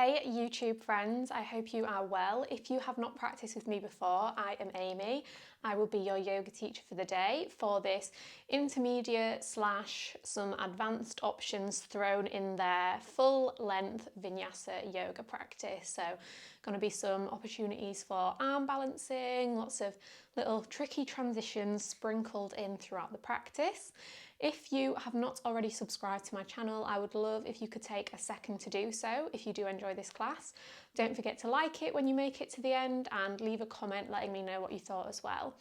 Hey YouTube friends, I hope you are well. If you have not practiced with me before, I am Amy. I will be your yoga teacher for the day for this intermediate / some advanced options thrown in there, full length Vinyasa yoga practice. So going to be some opportunities for arm balancing, lots of little tricky transitions sprinkled in throughout the practice. If you have not already subscribed to my channel, I would love if you could take a second to do so if you do enjoy this class. Don't forget to like it when you make it to the end and leave a comment letting me know what you thought as well.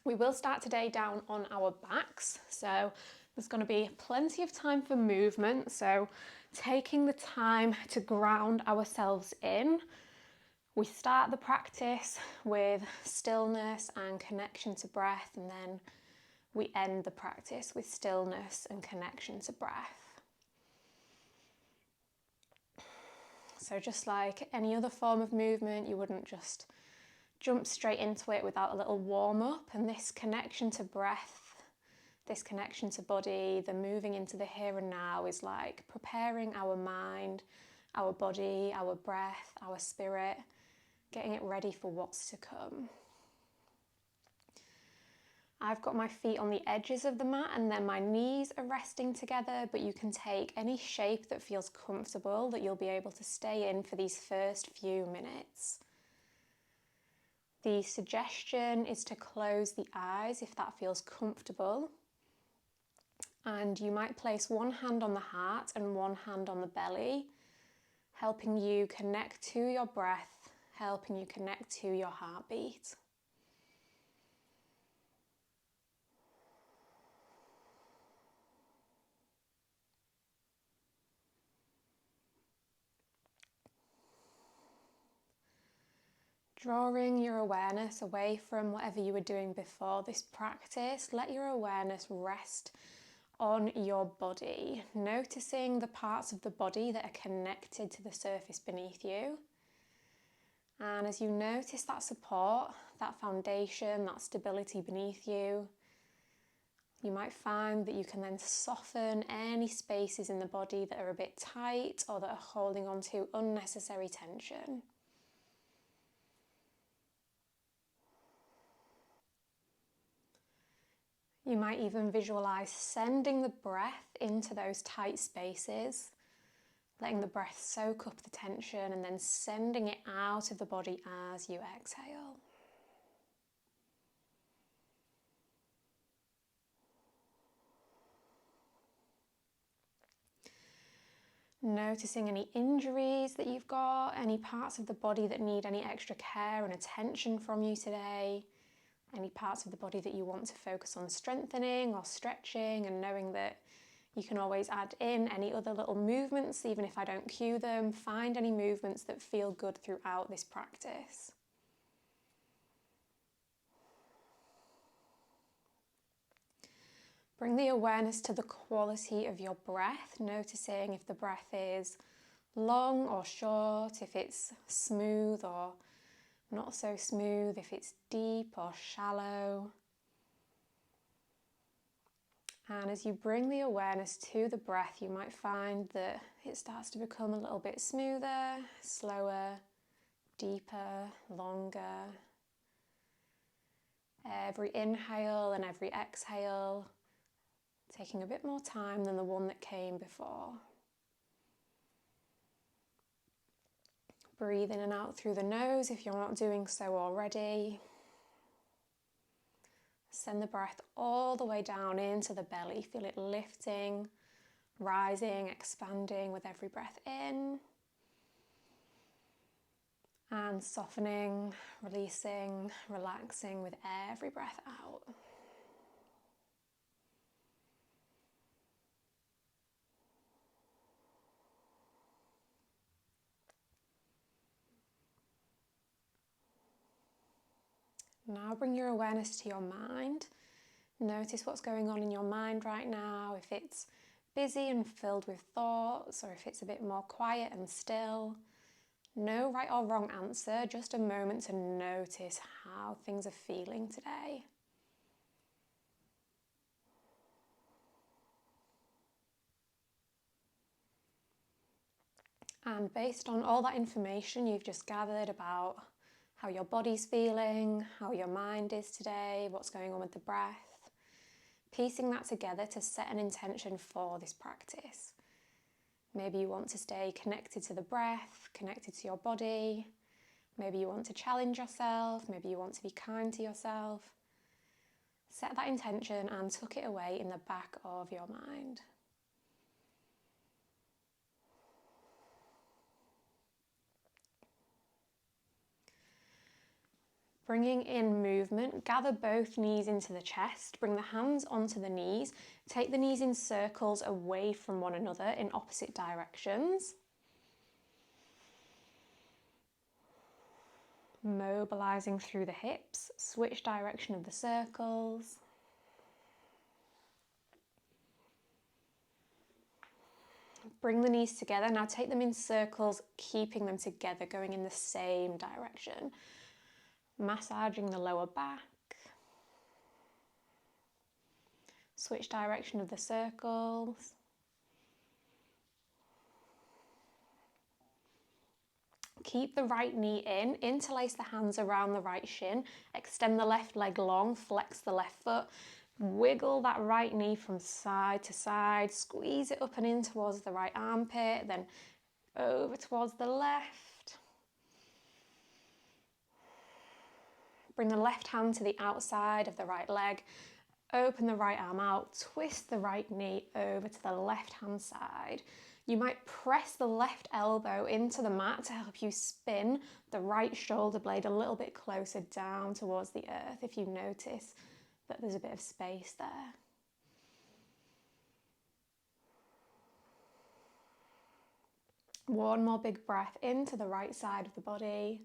We will start today down on our backs, so there's going to be plenty of time for movement, so taking the time to ground ourselves in. We start the practice with stillness and connection to breath, and then we end the practice with stillness and connection to breath. So just like any other form of movement, you wouldn't just jump straight into it without a little warm up, and this connection to breath, this connection to body, the moving into the here and now is like preparing our mind, our body, our breath, our spirit, getting it ready for what's to come. I've got my feet on the edges of the mat and then my knees are resting together, but you can take any shape that feels comfortable that you'll be able to stay in for these first few minutes. The suggestion is to close the eyes if that feels comfortable. And you might place one hand on the heart and one hand on the belly, helping you connect to your breath, helping you connect to your heartbeat. Drawing your awareness away from whatever you were doing before this practice, let your awareness rest on your body, noticing the parts of the body that are connected to the surface beneath you. And as you notice that support, that foundation, that stability beneath you, you might find that you can then soften any spaces in the body that are a bit tight or that are holding on to unnecessary tension. You might even visualize sending the breath into those tight spaces, letting the breath soak up the tension and then sending it out of the body as you exhale. Noticing any injuries that you've got, any parts of the body that need any extra care and attention from you today. Any parts of the body that you want to focus on strengthening or stretching, and knowing that you can always add in any other little movements, even if I don't cue them. Find any movements that feel good throughout this practice. Bring the awareness to the quality of your breath, noticing if the breath is long or short, if it's smooth or not so smooth, if it's deep or shallow. And as you bring the awareness to the breath, you might find that it starts to become a little bit smoother, slower, deeper, longer. Every inhale and every exhale taking a bit more time than the one that came before. Breathe in and out through the nose if you're not doing so already. Send the breath all the way down into the belly. Feel it lifting, rising, expanding with every breath in. And softening, releasing, relaxing with every breath out. Now bring your awareness to your mind. Notice what's going on in your mind right now, if it's busy and filled with thoughts, or if it's a bit more quiet and still. No right or wrong answer, just a moment to notice how things are feeling today. And based on all that information you've just gathered about how your body's feeling, how your mind is today, what's going on with the breath, piecing that together to set an intention for this practice. Maybe you want to stay connected to the breath, connected to your body. Maybe you want to challenge yourself. Maybe you want to be kind to yourself. Set that intention and tuck it away in the back of your mind. Bringing in movement, gather both knees into the chest, bring the hands onto the knees, take the knees in circles away from one another in opposite directions. Mobilizing through the hips, switch direction of the circles. Bring the knees together, now take them in circles, keeping them together, going in the same direction. Massaging the lower back. Switch direction of the circles. Keep the right knee in, interlace the hands around the right shin, extend the left leg long, flex the left foot, wiggle that right knee from side to side, squeeze it up and in towards the right armpit, then over towards the left. Bring the left hand to the outside of the right leg, open the right arm out, twist the right knee over to the left hand side. You might press the left elbow into the mat to help you spin the right shoulder blade a little bit closer down towards the earth if you notice that there's a bit of space there. One more big breath into the right side of the body.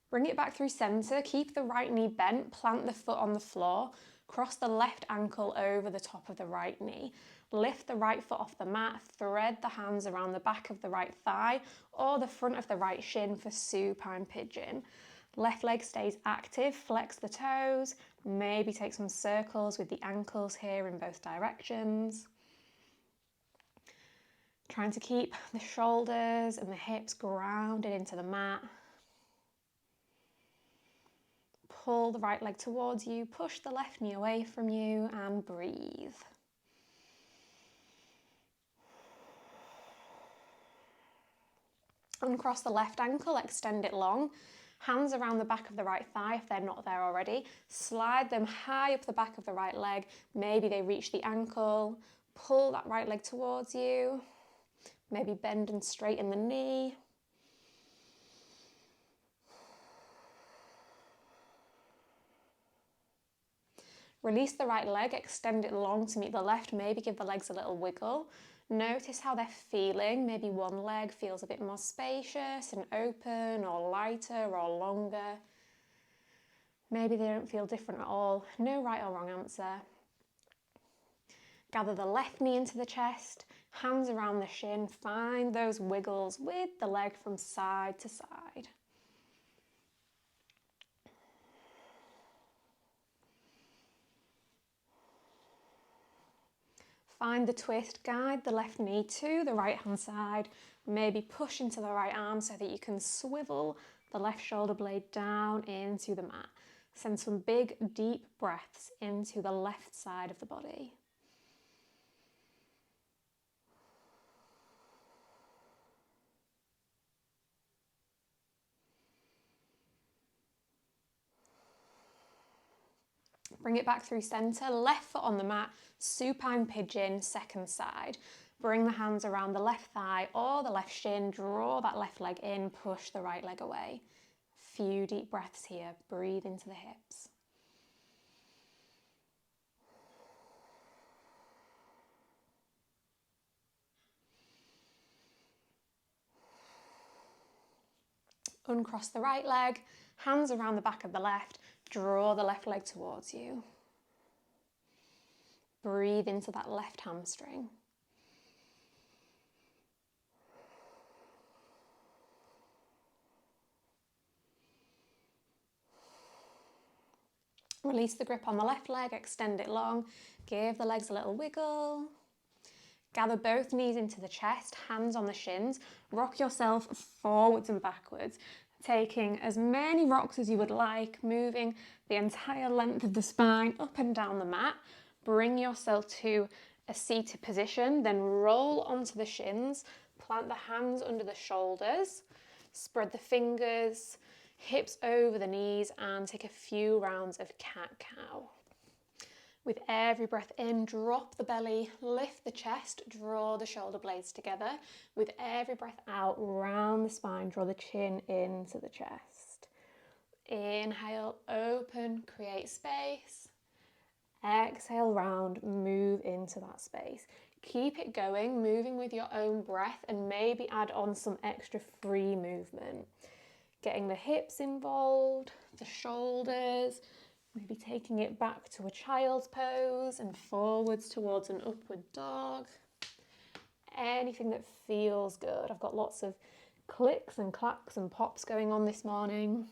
Bring it back through center, keep the right knee bent, plant the foot on the floor, cross the left ankle over the top of the right knee. Lift the right foot off the mat, thread the hands around the back of the right thigh or the front of the right shin for supine pigeon. Left leg stays active, flex the toes, maybe take some circles with the ankles here in both directions. Trying to keep the shoulders and the hips grounded into the mat. Pull the right leg towards you, push the left knee away from you and breathe. Uncross the left ankle, extend it long. Hands around the back of the right thigh if they're not there already. Slide them high up the back of the right leg. Maybe they reach the ankle. Pull that right leg towards you. Maybe bend and straighten the knee. Release the right leg, extend it long to meet the left, maybe give the legs a little wiggle. Notice how they're feeling, maybe one leg feels a bit more spacious and open or lighter or longer. Maybe they don't feel different at all, no right or wrong answer. Gather the left knee into the chest, hands around the shin, find those wiggles with the leg from side to side. Find the twist, guide the left knee to the right hand side, maybe push into the right arm so that you can swivel the left shoulder blade down into the mat. Send some big, deep breaths into the left side of the body. Bring it back through center, left foot on the mat, supine pigeon, second side. Bring the hands around the left thigh or the left shin, draw that left leg in, push the right leg away. Few deep breaths here, breathe into the hips. Uncross the right leg, hands around the back of the left, draw the left leg towards you. Breathe into that left hamstring. Release the grip on the left leg, extend it long, give the legs a little wiggle. Gather both knees into the chest, hands on the shins, rock yourself forwards and backwards, taking as many rocks as you would like, moving the entire length of the spine up and down the mat. Bring yourself to a seated position, then roll onto the shins, plant the hands under the shoulders, spread the fingers, hips over the knees, and take a few rounds of cat-cow. With every breath in, drop the belly, lift the chest, draw the shoulder blades together. With every breath out, round the spine, draw the chin into the chest. Inhale, open, create space. Exhale, round, move into that space. Keep it going, moving with your own breath, and maybe add on some extra free movement. Getting the hips involved, the shoulders, maybe taking it back to a child's pose and forwards towards an upward dog. Anything that feels good. I've got lots of clicks and clacks and pops going on this morning.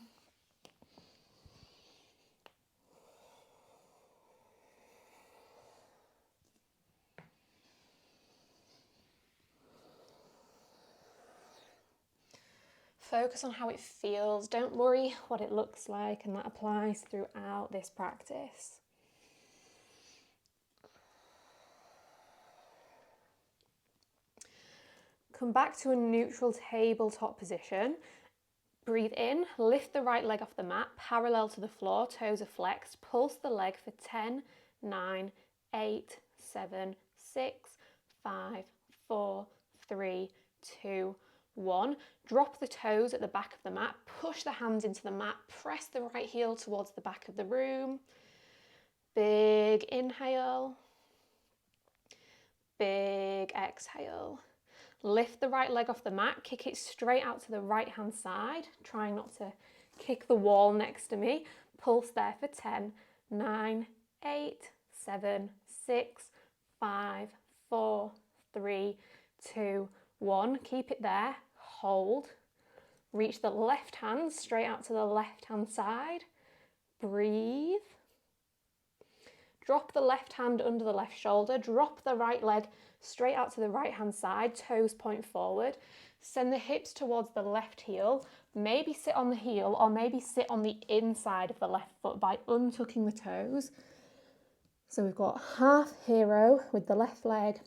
Focus on how it feels. Don't worry what it looks like, and that applies throughout this practice. Come back to a neutral tabletop position. Breathe in, lift the right leg off the mat, parallel to the floor, toes are flexed. Pulse the leg for 10, 9, 8, 7, 6, 5, 4, 3, 2, 1. Drop the toes at the back of the mat, push the hands into the mat, press the right heel towards the back of the room. Big inhale, big exhale. Lift the right leg off the mat, kick it straight out to the right hand side, trying not to kick the wall next to me. Pulse there for 10, 9, 8, 7, 6, 5, 4, 3, 2, 1. Keep it there. Hold. Reach the left hand straight out to the left hand side. Breathe. Drop the left hand under the left shoulder. Drop the right leg straight out to the right hand side. Toes point forward. Send the hips towards the left heel. Maybe sit on the heel or maybe sit on the inside of the left foot by untucking the toes. So we've got half hero with the left leg,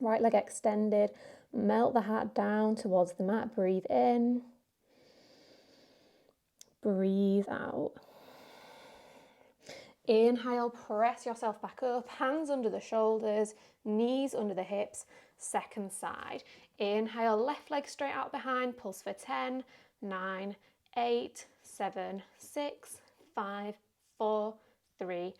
right leg extended. Melt the heart down towards the mat. Breathe in. Breathe out. Inhale, press yourself back up. Hands under the shoulders, knees under the hips. Second side. Inhale, left leg straight out behind. Pulse for 10, 9, 8, 7, 6, 5, 4, 3,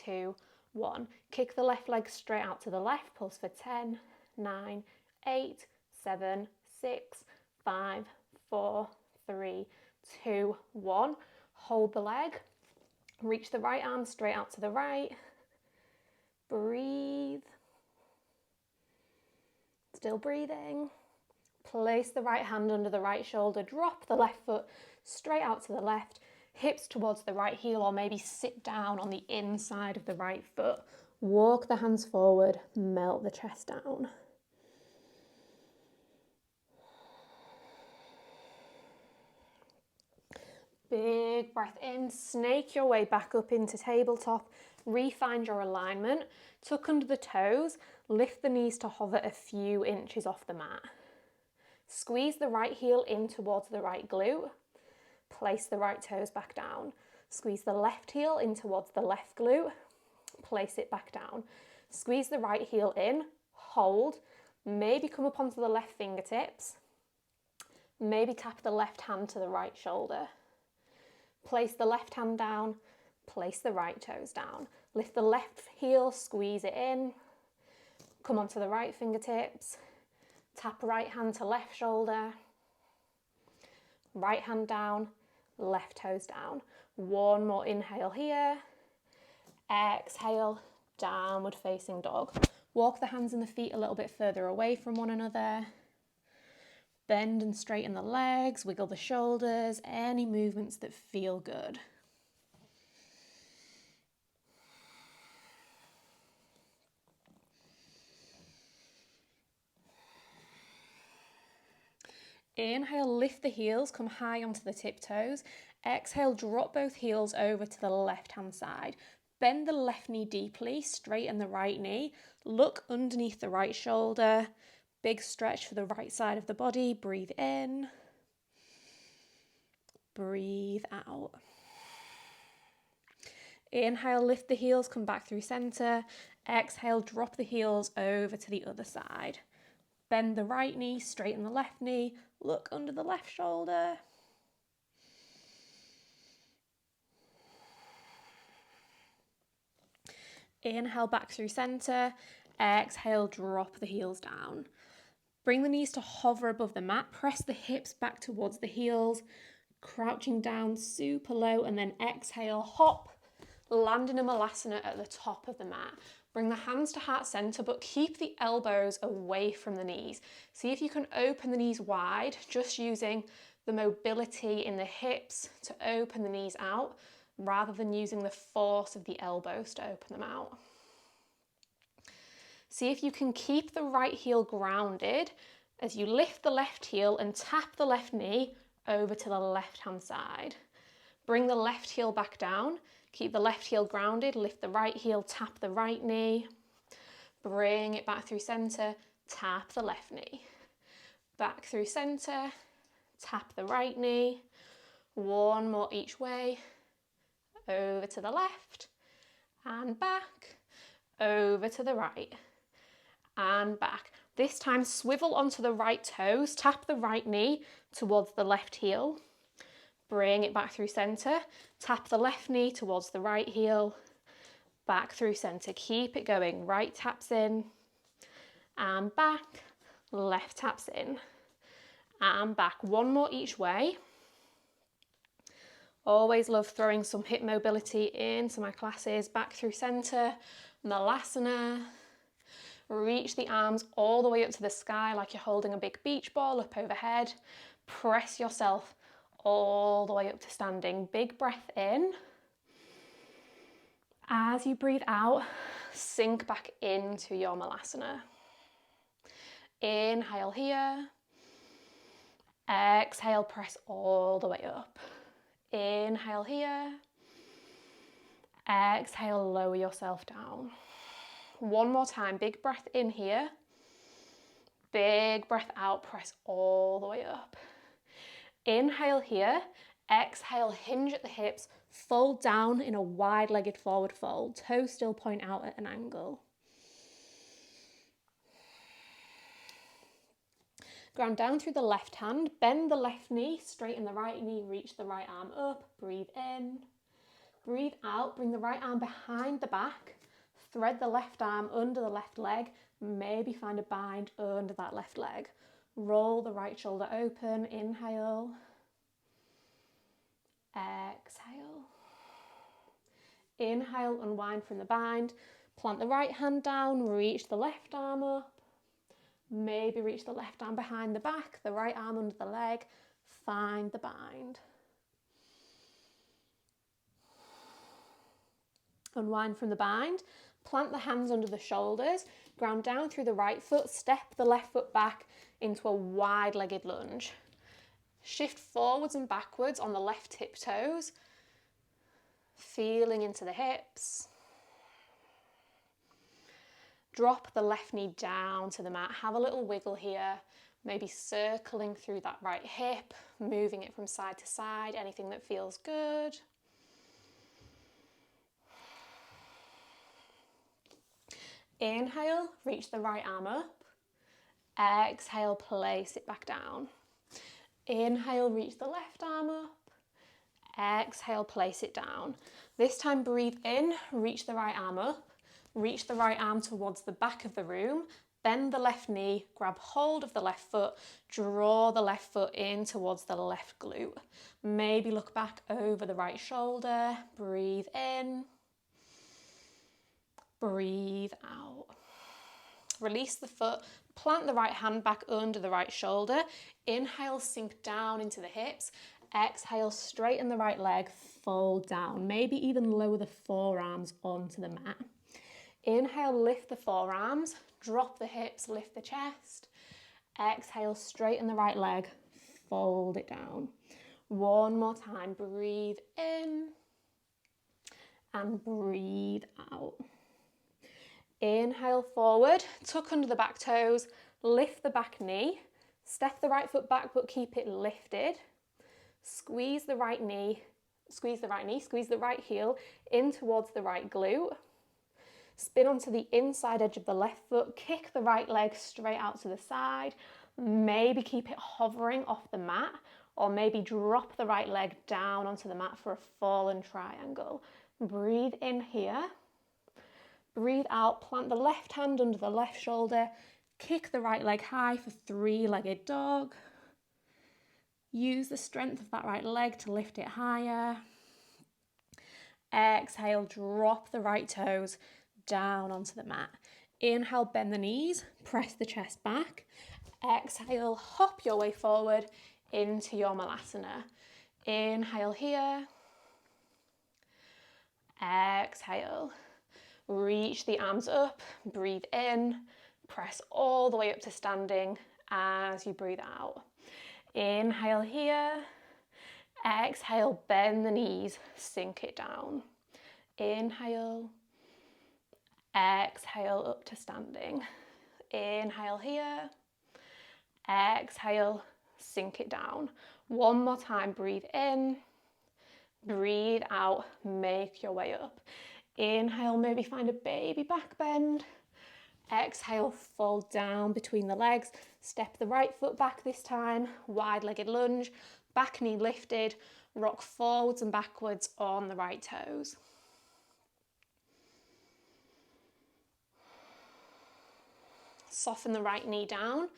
2, 1. Kick the left leg straight out to the left. Pulse for 10, 9, 8, 7, 6, 5, 4, 3, 2, 1. Hold the leg. Reach the right arm straight out to the right. Breathe. Still breathing. Place the right hand under the right shoulder. Drop the left foot straight out to the left. Hips towards the right heel, or maybe sit down on the inside of the right foot. Walk the hands forward. Melt the chest down. Big breath in, snake your way back up into tabletop, re-find your alignment, tuck under the toes, lift the knees to hover a few inches off the mat. Squeeze the right heel in towards the right glute, place the right toes back down. Squeeze the left heel in towards the left glute, place it back down. Squeeze the right heel in, hold, maybe come up onto the left fingertips, maybe tap the left hand to the right shoulder. Place the left hand down, place the right toes down. Lift the left heel, squeeze it in. Come onto the right fingertips. Tap right hand to left shoulder. Right hand down, left toes down. One more inhale here. Exhale, downward facing dog. Walk the hands and the feet a little bit further away from one another. Bend and straighten the legs, wiggle the shoulders, any movements that feel good. Inhale, lift the heels, come high onto the tiptoes. Exhale, drop both heels over to the left-hand side. Bend the left knee deeply, straighten the right knee. Look underneath the right shoulder. Big stretch for the right side of the body. Breathe in. Breathe out. Inhale, lift the heels, come back through center. Exhale, drop the heels over to the other side. Bend the right knee, straighten the left knee. Look under the left shoulder. Inhale, back through center. Exhale, drop the heels down. Bring the knees to hover above the mat. Press the hips back towards the heels. Crouching down super low, and then exhale, hop. Land in a Malasana at the top of the mat. Bring the hands to heart center, but keep the elbows away from the knees. See if you can open the knees wide, just using the mobility in the hips to open the knees out, rather than using the force of the elbows to open them out. See if you can keep the right heel grounded as you lift the left heel and tap the left knee over to the left-hand side. Bring the left heel back down. Keep the left heel grounded, lift the right heel, tap the right knee. Bring it back through center, tap the left knee. Back through center, tap the right knee. One more each way. Over to the left and back, over to the right and back. This time swivel onto the right toes, tap the right knee towards the left heel. Bring it back through center, tap the left knee towards the right heel, back through center. Keep it going. Right taps in and back, left taps in and back. One more each way. Always love throwing some hip mobility into my classes. Back through center, Malasana. Reach the arms all the way up to the sky like you're holding a big beach ball up overhead. Press yourself all the way up to standing. Big breath in. As you breathe out, sink back into your Malasana. Inhale here. Exhale, press all the way up. Inhale here. Exhale, lower yourself down. One more time, big breath in here. Big breath out, press all the way up. Inhale here. Exhale, hinge at the hips, fold down in a wide-legged forward fold. Toes still point out at an angle. Ground down through the left hand, bend the left knee, straighten the right knee, reach the right arm up, breathe in. Breathe out, bring the right arm behind the back, thread the left arm under the left leg, maybe find a bind under that left leg. Roll the right shoulder open, inhale, exhale. Inhale, unwind from the bind, plant the right hand down, reach the left arm up. Maybe reach the left arm behind the back, the right arm under the leg, find the bind. Unwind from the bind, plant the hands under the shoulders, ground down through the right foot, step the left foot back into a wide-legged lunge. Shift forwards and backwards on the left tiptoes, feeling into the hips. Drop the left knee down to the mat. Have a little wiggle here, maybe circling through that right hip, moving it from side to side, anything that feels good. Inhale, reach the right arm up. Exhale, place it back down. Inhale, reach the left arm up. Exhale, place it down. This time breathe in, reach the right arm up. Reach the right arm towards the back of the room, bend the left knee, grab hold of the left foot, draw the left foot in towards the left glute. Maybe look back over the right shoulder, breathe in, breathe out. Release the foot, plant the right hand back under the right shoulder, inhale, sink down into the hips, exhale, straighten the right leg, fold down, maybe even lower the forearms onto the mat. Inhale, lift the forearms, drop the hips, lift the chest. Exhale, straighten the right leg, fold it down. One more time, breathe in and breathe out. Inhale forward, tuck under the back toes, lift the back knee, step the right foot back but keep it lifted. Squeeze the right knee, squeeze the right heel in towards the right glute. Spin onto the inside edge of the left foot, kick the right leg straight out to the side. Maybe keep it hovering off the mat, or maybe drop the right leg down onto the mat for a fallen triangle. Breathe in here. Breathe out, plant the left hand under the left shoulder, kick the right leg high for three-legged dog. Use the strength of that right leg to lift it higher. Exhale, drop the right toes down onto the mat. Inhale, bend the knees, press the chest back. Exhale, hop your way forward into your Malasana. Inhale here. Exhale. Reach the arms up, breathe in, press all the way up to standing as you breathe out. Inhale here. Exhale, bend the knees, sink it down. Inhale. Exhale, up to standing. Inhale here. Exhale, sink it down. One more time, breathe in. Breathe out, make your way up. Inhale, maybe find a baby back bend. Exhale, fold down between the legs. Step the right foot back this time. Wide-legged lunge. Back knee lifted. Rock forwards and backwards on the right toes. Soften the right knee down.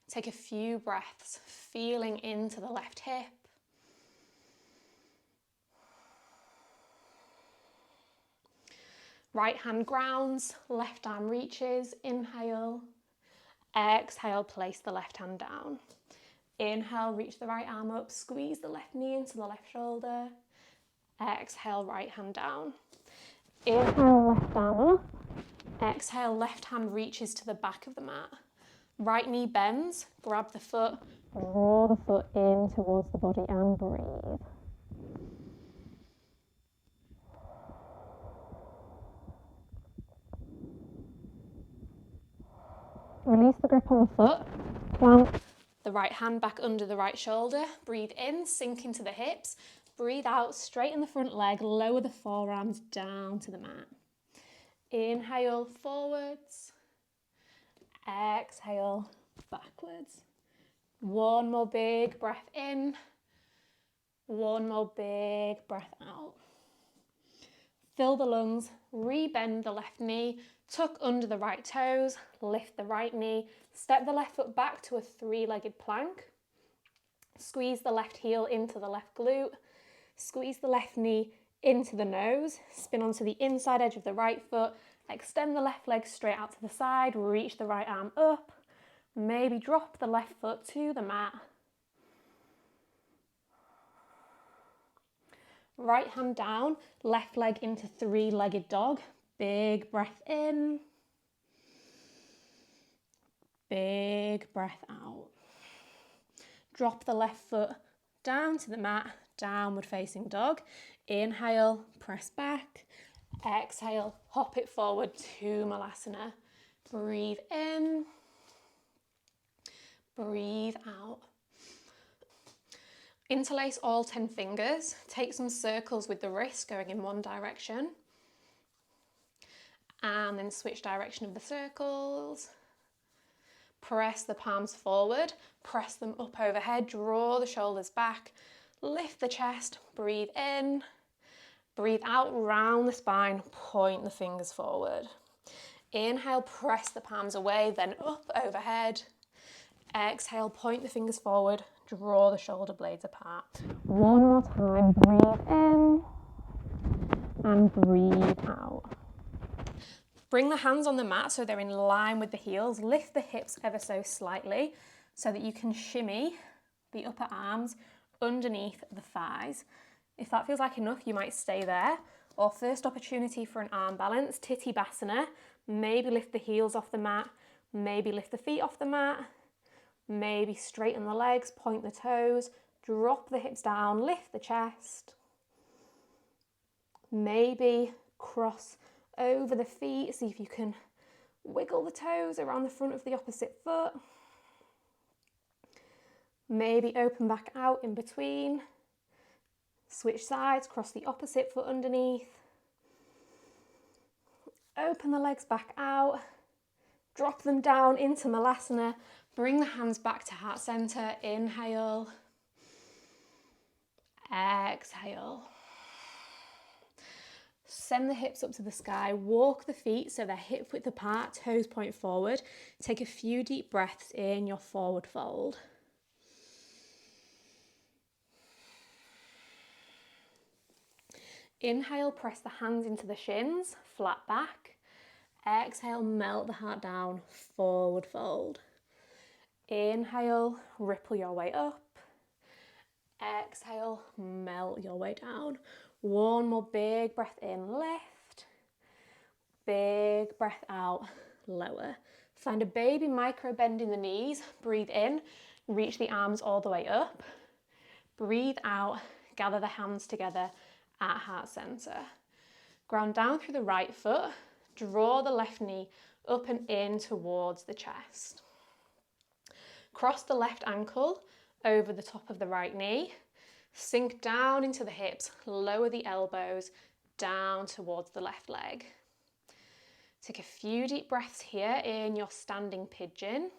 Take a few breaths, feeling into the left hip. Right hand grounds, left arm reaches, inhale. Exhale, place the left hand down. Inhale, reach the right arm up, squeeze the left knee into the left shoulder. Exhale, right hand down. Inhale, left arm up. Exhale, left hand reaches to the back of the mat. Right knee bends, grab the foot, draw the foot in towards the body and breathe. Release the grip on the foot, plant the right hand back under the right shoulder, breathe in, sink into the hips, breathe out, straighten the front leg, lower the forearms down to the mat. Inhale, forwards, exhale, backwards. One more big breath in, one more big breath out. Fill the lungs, re-bend the left knee, tuck under the right toes, lift the right knee, step the left foot back to a three-legged plank. Squeeze the left heel into the left glute, squeeze the left knee into the nose, spin onto the inside edge of the right foot, extend the left leg straight out to the side, reach the right arm up, maybe drop the left foot to the mat. Right hand down, left leg into three-legged dog. Big breath in. Big breath out. Drop the left foot down to the mat, downward facing dog. Inhale, press back. Exhale, hop it forward to Malasana. Breathe in. Breathe out. Interlace all 10 fingers, take some circles with the wrist going in one direction, and then switch direction of the circles. Press the palms forward, press them up overhead, draw the shoulders back, lift the chest, breathe in, breathe out, round the spine, point the fingers forward. Inhale, press the palms away, then up overhead. Exhale, point the fingers forward, draw the shoulder blades apart. One more time, breathe in and breathe out. Bring the hands on the mat so they're in line with the heels. Lift the hips ever so slightly so that you can shimmy the upper arms underneath the thighs. If that feels like enough, you might stay there. Or first opportunity for an arm balance, tittibasana. Maybe lift the heels off the mat, maybe lift the feet off the mat. Maybe straighten the legs, point the toes, drop the hips down, lift the chest. Maybe cross over the feet, see if you can wiggle the toes around the front of the opposite foot. Maybe open back out in between. Switch sides, cross the opposite foot underneath. Open the legs back out. Drop them down into Malasana. Bring the hands back to heart center. Inhale. Exhale. Send the hips up to the sky. Walk the feet so they're hip width apart, toes point forward. Take a few deep breaths in your forward fold. Inhale, press the hands into the shins, flat back. Exhale, melt the heart down, forward fold. Inhale, ripple your way up. Exhale, melt your way down. One more big breath in, lift. Big breath out, lower. Find a baby micro bend in the knees. Breathe in, reach the arms all the way up. Breathe out, gather the hands together at heart center. Ground down through the right foot. Draw the left knee up and in towards the chest. Cross the left ankle over the top of the right knee. Sink down into the hips, lower the elbows down towards the left leg. Take a few deep breaths here in your standing pigeon.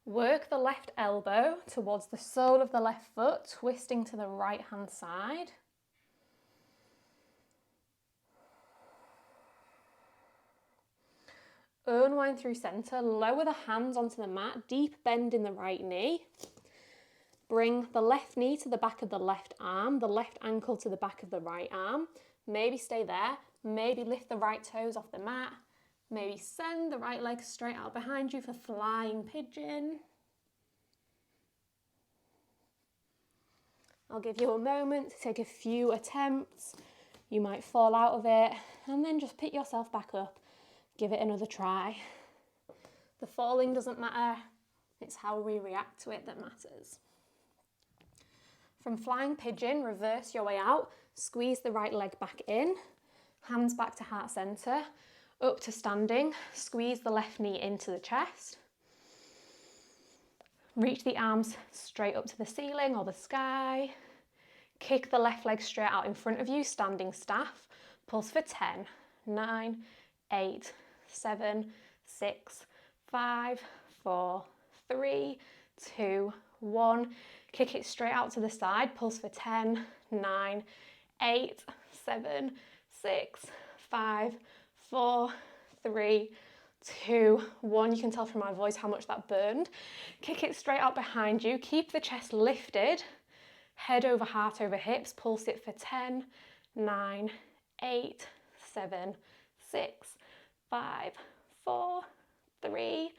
Work the left elbow towards the sole of the left foot, twisting to the right hand side. Unwind through center, lower the hands onto the mat, deep bend in the right knee. Bring the left knee to the back of the left arm, the left ankle to the back of the right arm. Maybe stay there, maybe lift the right toes off the mat. Maybe send the right leg straight out behind you for flying pigeon. I'll give you a moment to take a few attempts. You might fall out of it and then just pick yourself back up. Give it another try. The falling doesn't matter. It's how we react to it that matters. From flying pigeon, reverse your way out. Squeeze the right leg back in. Hands back to heart center. Up to standing, squeeze the left knee into the chest. Reach the arms straight up to the ceiling or the sky. Kick the left leg straight out in front of you, standing staff. Pulse for 10, 9, 8, 7, 6, 5, 4, 3, 2, 1. Kick it straight out to the side. Pulse for 10, 9, 8, 7, 6, 5, 4, 3, 2, 1. You can tell from my voice how much that burned. Kick it straight out behind you. Keep the chest lifted. Head over heart over hips. Pulse it for 10, 9, 8, 7, 6, 5, 4, 3,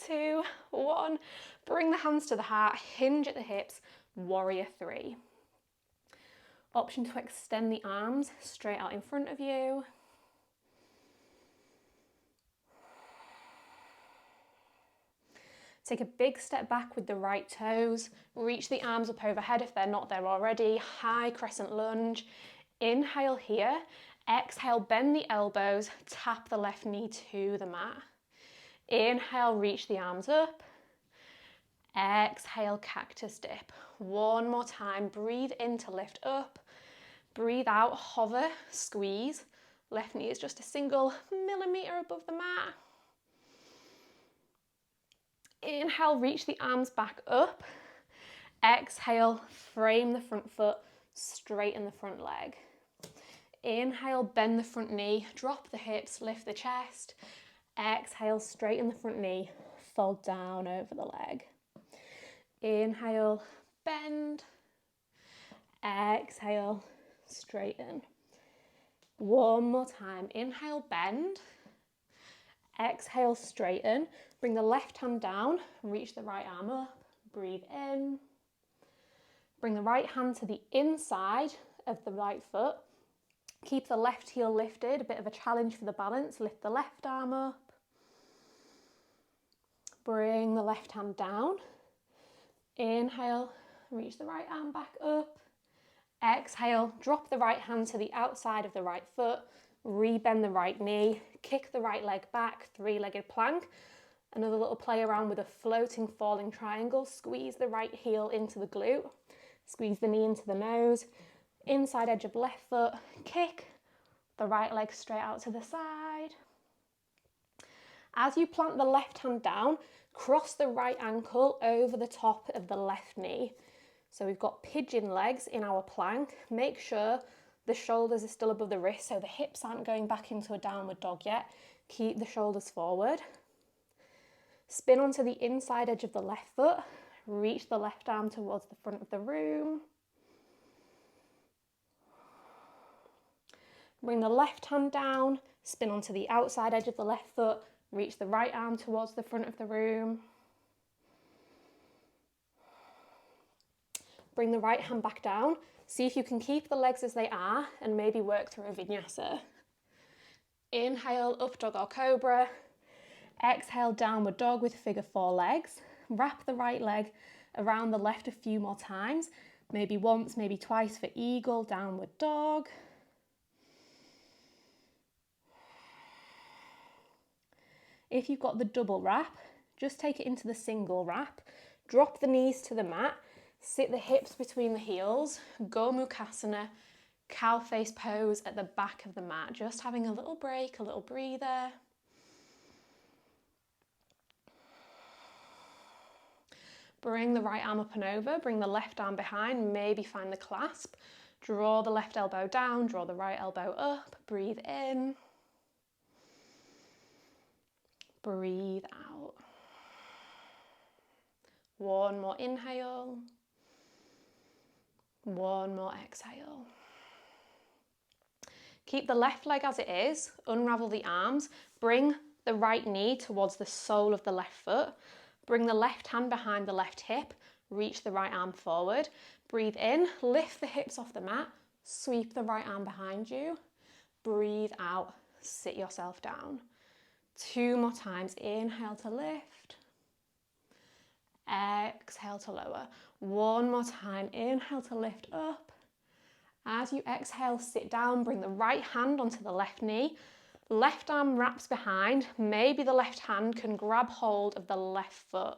2, 1. Bring the hands to the heart. Hinge at the hips. Warrior 3. Option to extend the arms straight out in front of you. Take a big step back with the right toes. Reach the arms up overhead if they're not there already. High crescent lunge. Inhale here. Exhale, bend the elbows. Tap the left knee to the mat. Inhale, reach the arms up. Exhale, cactus dip. One more time. Breathe in to lift up. Breathe out, hover, squeeze. Left knee is just a single millimeter above the mat. Inhale, reach the arms back up. Exhale, frame the front foot, straighten the front leg. Inhale, bend the front knee, drop the hips, lift the chest. Exhale, straighten the front knee, fold down over the leg. Inhale, bend. Exhale, straighten. One more time. Inhale, bend. Exhale, straighten. Bring the left hand down, reach the right arm up, breathe in. Bring the right hand to the inside of the right foot. Keep the left heel lifted, a bit of a challenge for the balance. Lift the left arm up. Bring the left hand down. Inhale, reach the right arm back up. Exhale, drop the right hand to the outside of the right foot. Rebend the right knee. Kick the right leg back, three-legged plank. Another little play around with a floating falling triangle. Squeeze the right heel into the glute. Squeeze the knee into the nose. Inside edge of left foot. Kick the right leg straight out to the side. As you plant the left hand down, cross the right ankle over the top of the left knee. So we've got pigeon legs in our plank. Make sure the shoulders are still above the wrist, so the hips aren't going back into a downward dog yet. Keep the shoulders forward. Spin onto the inside edge of the left foot. Reach the left arm towards the front of the room. Bring the left hand down. Spin onto the outside edge of the left foot. Reach the right arm towards the front of the room. Bring the right hand back down. See if you can keep the legs as they are and maybe work through a vinyasa. Inhale, up dog or cobra. Exhale, downward dog with figure four legs. Wrap the right leg around the left a few more times. Maybe once, maybe twice for eagle, downward dog. If you've got the double wrap, just take it into the single wrap. Drop the knees to the mat. Sit the hips between the heels. Go Mukhasana, cow face pose at the back of the mat. Just having a little break, a little breather. Bring the right arm up and over. Bring the left arm behind. Maybe find the clasp. Draw the left elbow down. Draw the right elbow up. Breathe in. Breathe out. One more inhale. One more exhale. Keep the left leg as it is. Unravel the arms. Bring the right knee towards the sole of the left foot. Bring the left hand behind the left hip. Reach the right arm forward. Breathe in. Lift the hips off the mat. Sweep the right arm behind you. Breathe out. Sit yourself down. Two more times. Inhale to lift. Exhale to lower. One more time. Inhale to lift up. As you exhale, sit down. Bring the right hand onto the left knee. Left arm wraps behind. Maybe the left hand can grab hold of the left foot.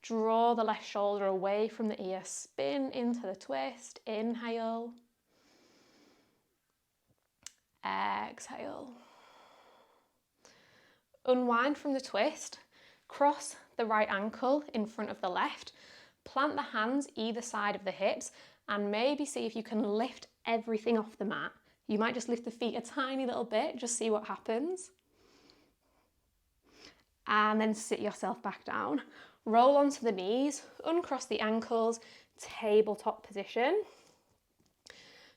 Draw the left shoulder away from the ear. Spin into the twist. Inhale. Exhale. Unwind from the twist. Cross the right ankle in front of the left. Plant the hands either side of the hips and maybe see if you can lift everything off the mat. You might just lift the feet a tiny little bit, just see what happens. And then sit yourself back down. Roll onto the knees, uncross the ankles, tabletop position.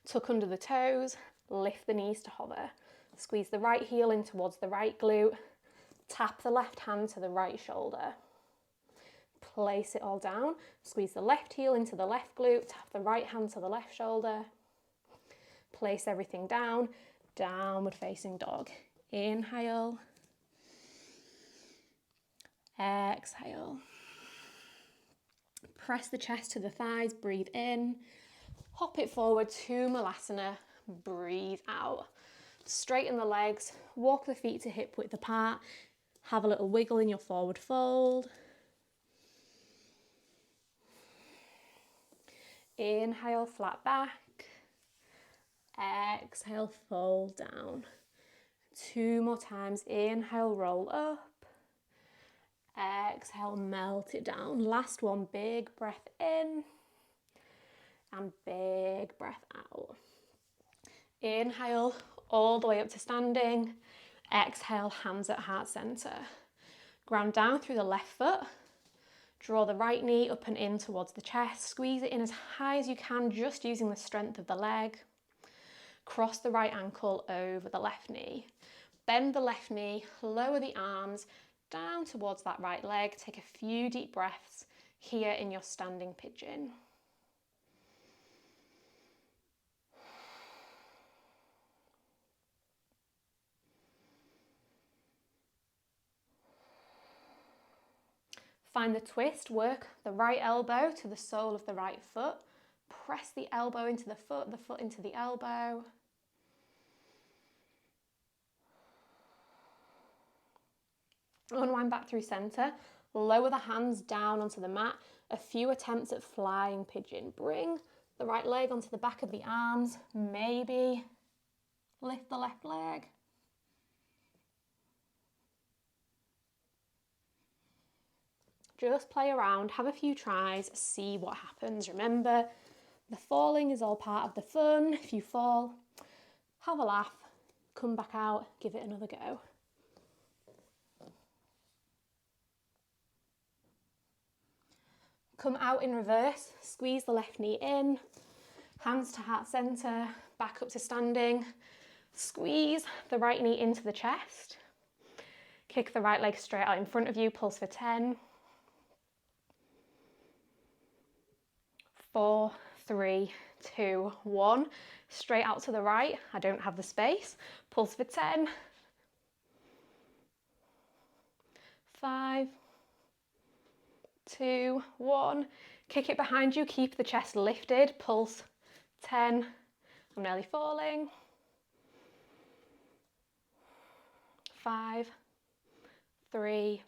Tuck under the toes, lift the knees to hover. Squeeze the right heel in towards the right glute. Tap the left hand to the right shoulder. Place it all down. Squeeze the left heel into the left glute. Tap the right hand to the left shoulder. Place everything down. Downward facing dog. Inhale. Exhale. Press the chest to the thighs. Breathe in. Hop it forward to Malasana. Breathe out. Straighten the legs. Walk the feet to hip width apart. Have a little wiggle in your forward fold. Inhale, flat back. Exhale, fold down. Two more times. Inhale, roll up. Exhale, melt it down. Last one, big breath in. And big breath out. Inhale, all the way up to standing. Exhale, hands at heart center. Ground down through the left foot. Draw the right knee up and in towards the chest. Squeeze it in as high as you can, just using the strength of the leg. Cross the right ankle over the left knee. Bend the left knee, lower the arms down towards that right leg. Take a few deep breaths here in your standing pigeon. Find the twist, work the right elbow to the sole of the right foot. Press the elbow into the foot into the elbow. Unwind back through center. Lower the hands down onto the mat. A few attempts at flying pigeon. Bring the right leg onto the back of the arms. Maybe lift the left leg. Just play around, have a few tries, see what happens. Remember, the falling is all part of the fun. If you fall, have a laugh, come back out, give it another go. Come out in reverse, squeeze the left knee in, hands to heart center, back up to standing. Squeeze the right knee into the chest. Kick the right leg straight out in front of you, pulse for 10. 4, 3, 2, 1. Straight out to the right. I don't have the space. Pulse for 10. 5, 2, 1. Kick it behind you. Keep the chest lifted. Pulse 10. I'm nearly falling. 5, 3,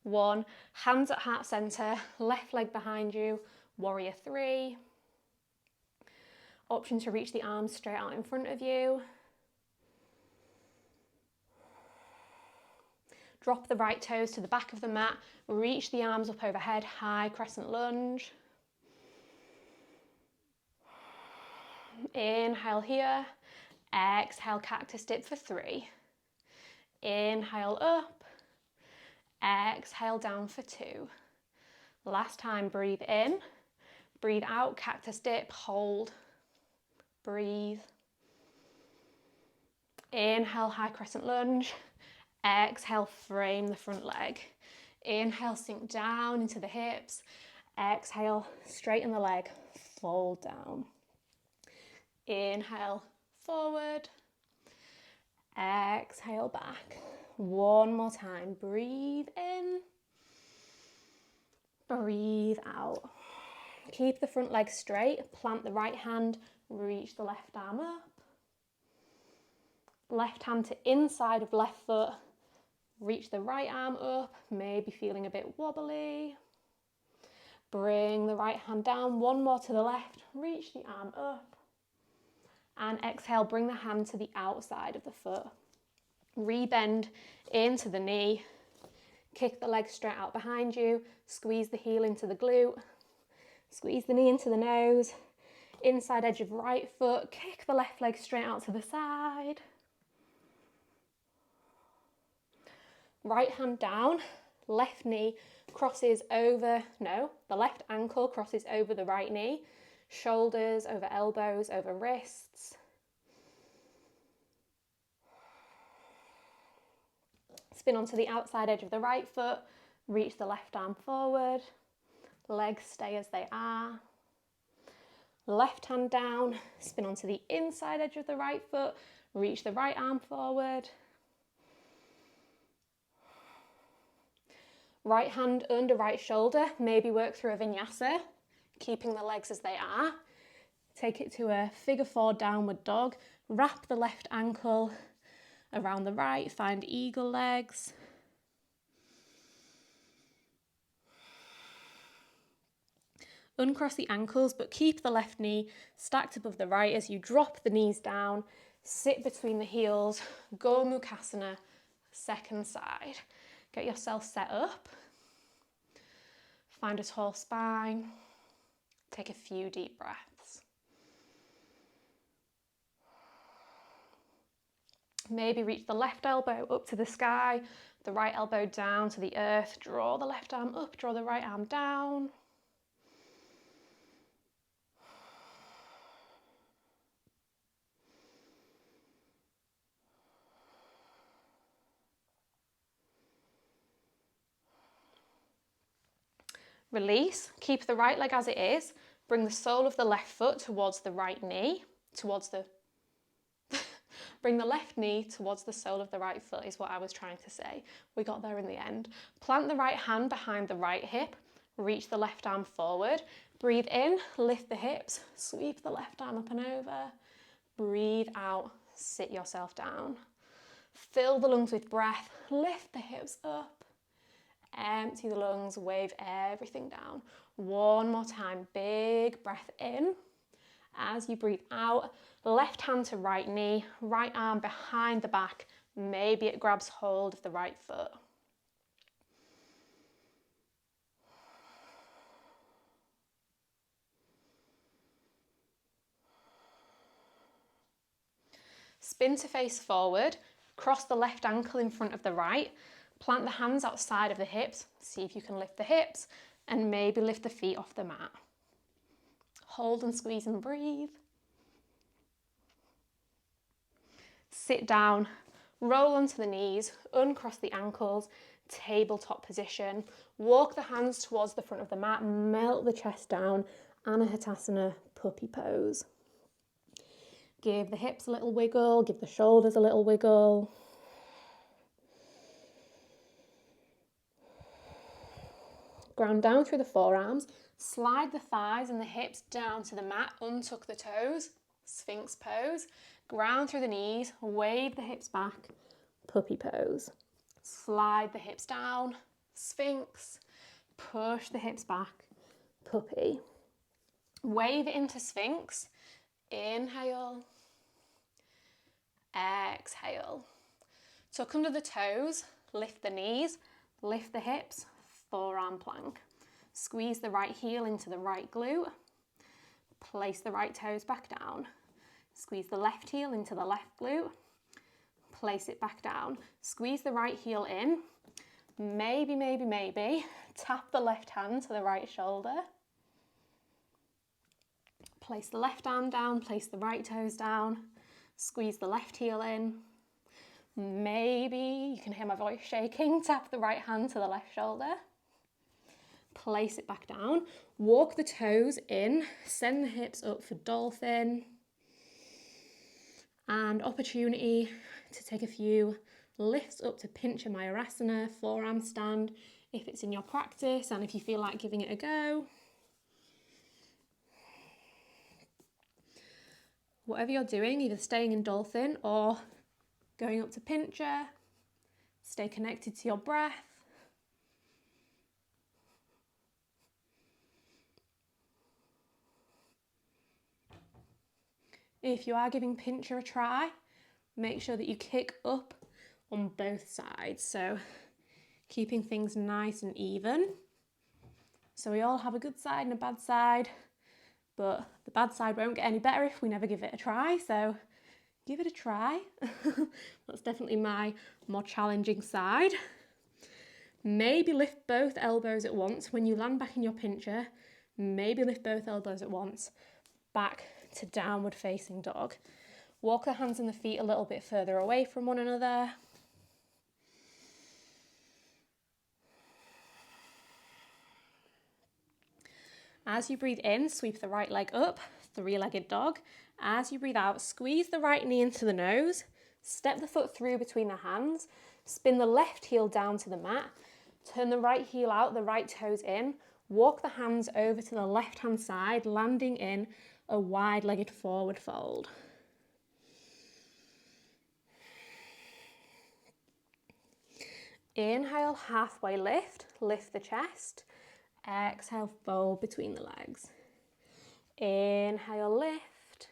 1. Hands at heart center. Left leg behind you. Warrior 3. Option to reach the arms straight out in front of you. Drop the right toes to the back of the mat. Reach the arms up overhead. High crescent lunge. Inhale here. Exhale, cactus dip for 3. Inhale up. Exhale down for 2. Last time, breathe in. Breathe out, cactus dip, hold, breathe. Inhale, high crescent lunge. Exhale, frame the front leg. Inhale, sink down into the hips. Exhale, straighten the leg, fold down. Inhale, forward. Exhale, back. One more time, breathe in. Breathe out. Keep the front leg straight, plant the right hand, reach the left arm up. Left hand to inside of left foot, reach the right arm up, maybe feeling a bit wobbly. Bring the right hand down, one more to the left, reach the arm up. And exhale, bring the hand to the outside of the foot. Rebend into the knee, kick the leg straight out behind you, squeeze the heel into the glute. Squeeze the knee into the nose, inside edge of right foot, kick the left leg straight out to the side. Right hand down, left knee crosses over, the left ankle crosses over the right knee, shoulders over elbows, over wrists. Spin onto the outside edge of the right foot, reach the left arm forward. Legs stay as they are. Left hand down, spin onto the inside edge of the right foot, reach the right arm forward. Right hand under right shoulder, maybe work through a vinyasa, keeping the legs as they are. Take it to a figure 4 downward dog. Wrap the left ankle around the right, find eagle legs. Uncross the ankles, but keep the left knee stacked above the right as you drop the knees down, sit between the heels, Go Mukhasana, second side. Get yourself set up. Find a tall spine. Take a few deep breaths. Maybe reach the left elbow up to the sky, the right elbow down to the earth. Draw the left arm up, draw the right arm down. Release, keep the right leg as it is, bring the sole of the left foot towards the right knee, towards the Bring the left knee towards the sole of the right foot is what I was trying to say. We got there in the end. Plant the right hand behind the right hip. Reach the left arm forward. Breathe in, lift the hips, sweep the left arm up and over. Breathe out, sit yourself down. Fill the lungs with breath, lift the hips up. Empty the lungs, wave everything down. One more time, big breath in. As you breathe out, left hand to right knee, right arm behind the back. Maybe it grabs hold of the right foot. Spin to face forward, cross the left ankle in front of the right, plant the hands outside of the hips, see if you can lift the hips, and maybe lift the feet off the mat. Hold and squeeze and breathe. Sit down, roll onto the knees, uncross the ankles, tabletop position. Walk the hands towards the front of the mat, melt the chest down, Anahatasana, puppy pose. Give the hips a little wiggle, give the shoulders a little wiggle. Ground down through the forearms, slide the thighs and the hips down to the mat, untuck the toes, Sphinx pose. Ground through the knees, wave the hips back, puppy pose. Slide the hips down, Sphinx. Push the hips back, puppy. Wave it into Sphinx. Inhale. Exhale. Tuck under the toes, lift the knees, lift the hips, forearm plank. Squeeze the right heel into the right glute. Place the right toes back down. Squeeze the left heel into the left glute. Place it back down. Squeeze the right heel in. Maybe, tap the left hand to the right shoulder. Place the left arm down, place the right toes down. Squeeze the left heel in. Maybe, you can hear my voice shaking, tap the right hand to the left shoulder. Place it back down. Walk the toes in, send the hips up for Dolphin. And opportunity to take a few lifts up to Pincha Mayurasana, forearm stand, if it's in your practice and if you feel like giving it a go. Whatever you're doing, either staying in Dolphin or going up to Pincha, stay connected to your breath. If you are giving Pincha a try, make sure that you kick up on both sides. So keeping things nice and even. So we all have a good side and a bad side, but the bad side won't get any better if we never give it a try. So give it a try. That's definitely my more challenging side. Maybe lift both elbows at once. When you land back in your Pincha, maybe lift both elbows at once. Back to downward facing dog. Walk the hands and the feet a little bit further away from one another. As you breathe in, sweep the right leg up, three-legged dog. As you breathe out, squeeze the right knee into the nose, step the foot through between the hands, spin the left heel down to the mat, turn the right heel out, the right toes in, walk the hands over to the left-hand side, landing in a wide-legged forward fold. Inhale, halfway lift, lift the chest. Exhale, fold between the legs. Inhale, lift.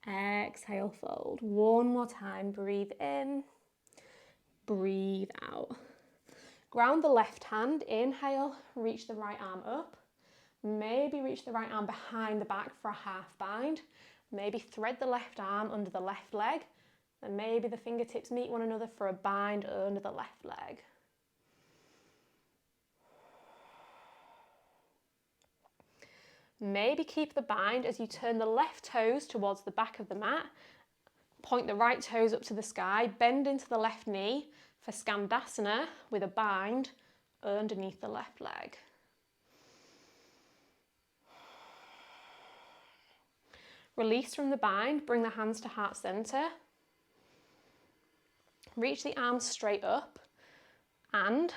Exhale, fold. One more time, breathe in, breathe out. Ground the left hand, inhale, reach the right arm up. Maybe reach the right arm behind the back for a half bind. Maybe thread the left arm under the left leg. And maybe the fingertips meet one another for a bind under the left leg. Maybe keep the bind as you turn the left toes towards the back of the mat. Point the right toes up to the sky, bend into the left knee for Skandasana with a bind underneath the left leg. Release from the bind, bring the hands to heart center. Reach the arms straight up, and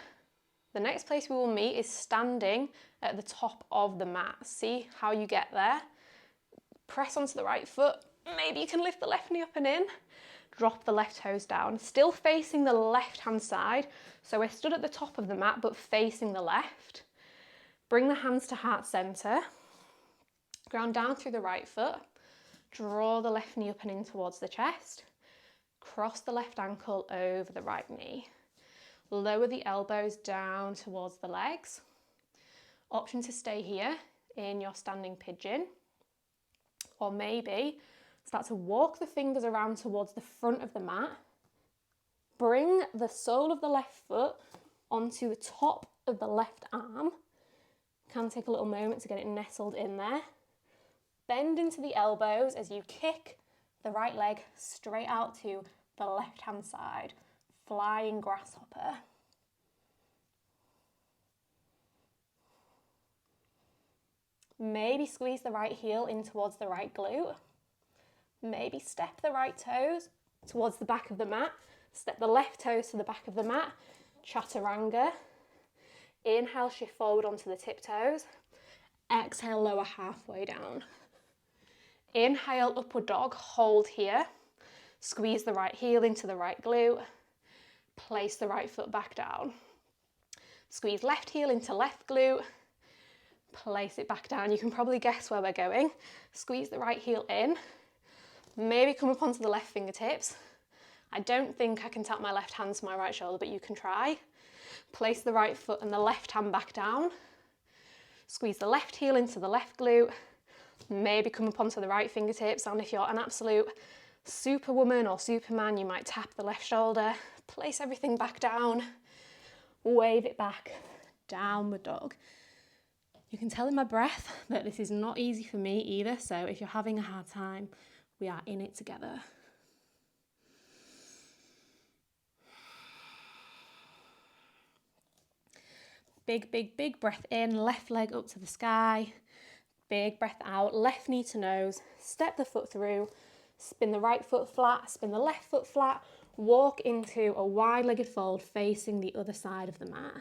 the next place we will meet is standing at the top of the mat. See how you get there? Press onto the right foot. Maybe you can lift the left knee up and in. Drop the left toes down. Still facing the left-hand side. So we're stood at the top of the mat, but facing the left. Bring the hands to heart center. Ground down through the right foot. Draw the left knee up and in towards the chest. Cross the left ankle over the right knee. Lower the elbows down towards the legs. Option to stay here in your standing pigeon. Or maybe start to walk the fingers around towards the front of the mat. Bring the sole of the left foot onto the top of the left arm. Can take a little moment to get it nestled in there. Bend into the elbows as you kick the right leg straight out to the left-hand side. Flying grasshopper. Maybe squeeze the right heel in towards the right glute. Maybe step the right toes towards the back of the mat. Step the left toes to the back of the mat. Chaturanga. Inhale, shift forward onto the tiptoes. Exhale, lower halfway down. Inhale, upward dog, hold here. Squeeze the right heel into the right glute. Place the right foot back down. Squeeze left heel into left glute. Place it back down. You can probably guess where we're going. Squeeze the right heel in. Maybe come up onto the left fingertips. I don't think I can tap my left hand to my right shoulder, but you can try. Place the right foot and the left hand back down. Squeeze the left heel into the left glute. Maybe come up onto the right fingertips, and if you're an absolute superwoman or superman, you might tap the left shoulder. Place everything back down. Wave it back. Downward dog. You can tell in my breath that this is not easy for me either, so if you're having a hard time, we are in it together. Big, big, big breath in, left leg up to the sky. Big breath out, left knee to nose, step the foot through, spin the right foot flat, spin the left foot flat, walk into a wide-legged fold facing the other side of the mat.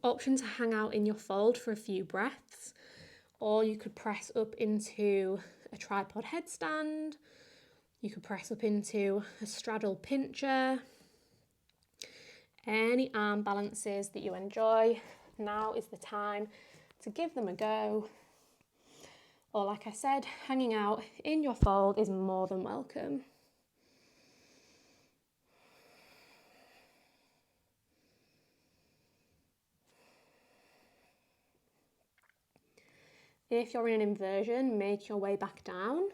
Option to hang out in your fold for a few breaths, or you could press up into a tripod headstand, you could press up into a straddle pincher, any arm balances that you enjoy. Now is the time to give them a go. Or like I said, hanging out in your fold is more than welcome. If you're in an inversion, make your way back down.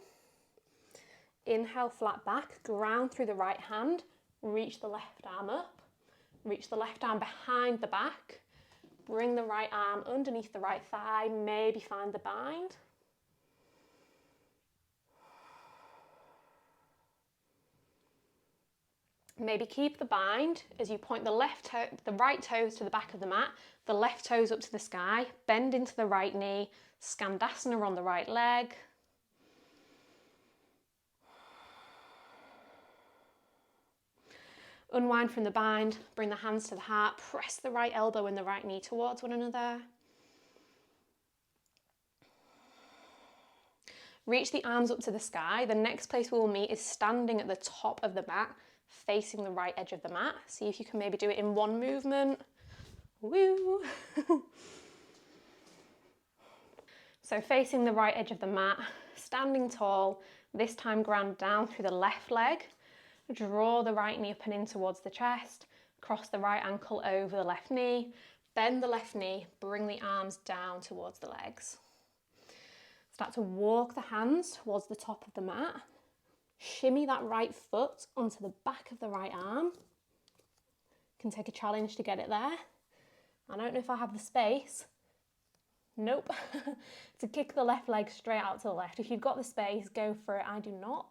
Inhale, flat back, ground through the right hand, reach the left arm up, reach the left arm behind the back, bring the right arm underneath the right thigh, maybe find the bind. Maybe keep the bind as you point the right toes to the back of the mat, the left toes up to the sky, bend into the right knee, Skandasana on the right leg. Unwind from the bind, bring the hands to the heart, press the right elbow and the right knee towards one another. Reach the arms up to the sky. The next place we will meet is standing at the top of the mat, facing the right edge of the mat. See if you can maybe do it in one movement. Woo! So facing the right edge of the mat, standing tall, this time ground down through the left leg. Draw the right knee up and in towards the chest, cross the right ankle over the left knee, bend the left knee, bring the arms down towards the legs. Start to walk the hands towards the top of the mat. Shimmy that right foot onto the back of the right arm. Can take a challenge to get it there. I don't know if I have the space. Nope. To kick the left leg straight out to the left. If you've got the space, go for it. I do not.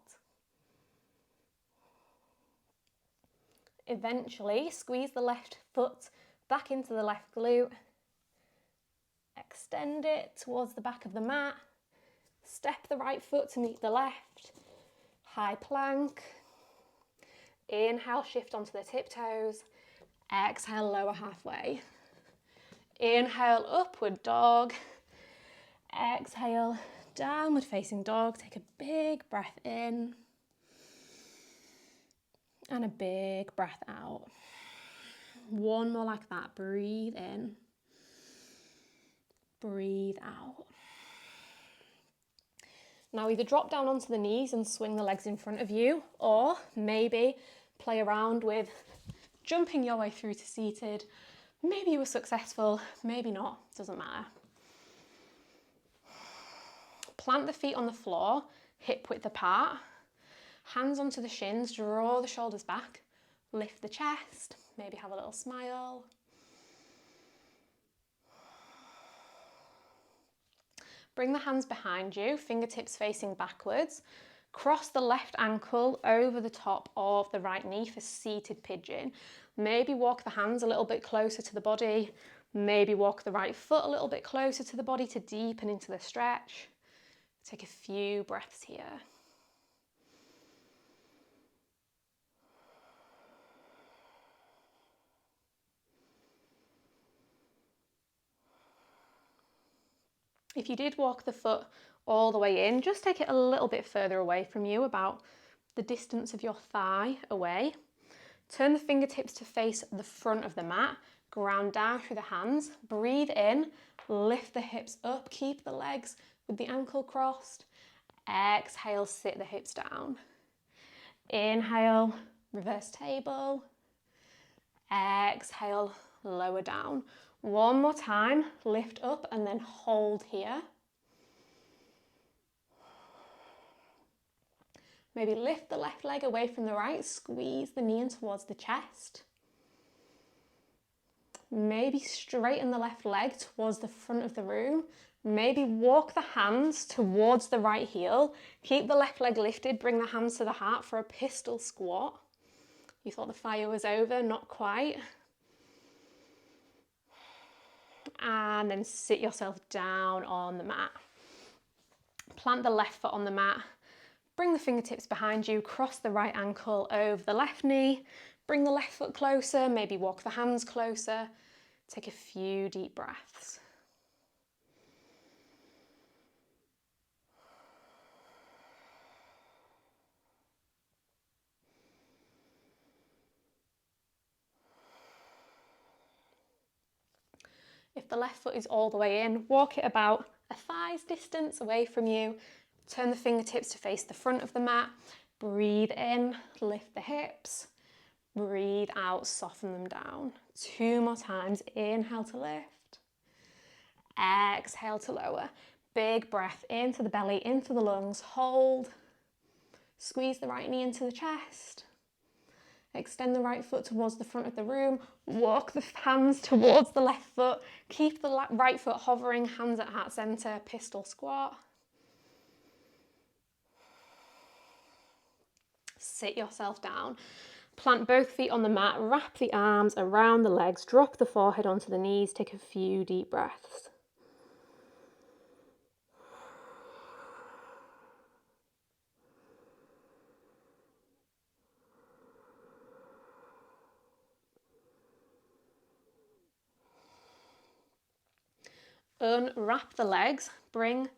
Eventually, squeeze the left foot back into the left glute. Extend it towards the back of the mat. Step the right foot to meet the left. high plank. Inhale, shift onto the tiptoes. Exhale, lower halfway. Inhale, upward dog. Exhale, downward facing dog. Take a big breath in. And a big breath out. One more like that. Breathe in. Breathe out. Now either drop down onto the knees and swing the legs in front of you, or maybe play around with jumping your way through to seated. Maybe you were successful, maybe not, doesn't matter. Plant the feet on the floor, hip width apart. Hands onto the shins, draw the shoulders back. Lift the chest, maybe have a little smile. Bring the hands behind you, fingertips facing backwards. Cross the left ankle over the top of the right knee for seated pigeon. Maybe walk the hands a little bit closer to the body. Maybe walk the right foot a little bit closer to the body to deepen into the stretch. Take a few breaths here. If you did walk the foot all the way in, just take it a little bit further away from you, about the distance of your thigh away. Turn the fingertips to face the front of the mat, ground down through the hands, breathe in, lift the hips up, keep the legs with the ankle crossed. Exhale, sit the hips down. Inhale, reverse table. Exhale, lower down. One more time, lift up and then hold here. Maybe lift the left leg away from the right, squeeze the knee in towards the chest. Maybe straighten the left leg towards the front of the room. Maybe walk the hands towards the right heel. Keep the left leg lifted, bring the hands to the heart for a pistol squat. You thought the fire was over, not quite. And then sit yourself down on the mat. Plant the left foot on the mat. Bring the fingertips behind you, cross the right ankle over the left knee. Bring the left foot closer, maybe walk the hands closer. Take a few deep breaths. If the left foot is all the way in, walk it about a thigh's distance away from you. Turn the fingertips to face the front of the mat. Breathe in, lift the hips. Breathe out, soften them down. 2 more times. Inhale to lift. Exhale to lower. Big breath into the belly, into the lungs. Hold. Squeeze the right knee into the chest. Extend the right foot towards the front of the room. Walk the hands towards the left foot. Keep the right foot hovering, hands at heart center, pistol squat. Sit yourself down. Plant both feet on the mat, wrap the arms around the legs, drop the forehead onto the knees, take a few deep breaths. Unwrap the legs, bring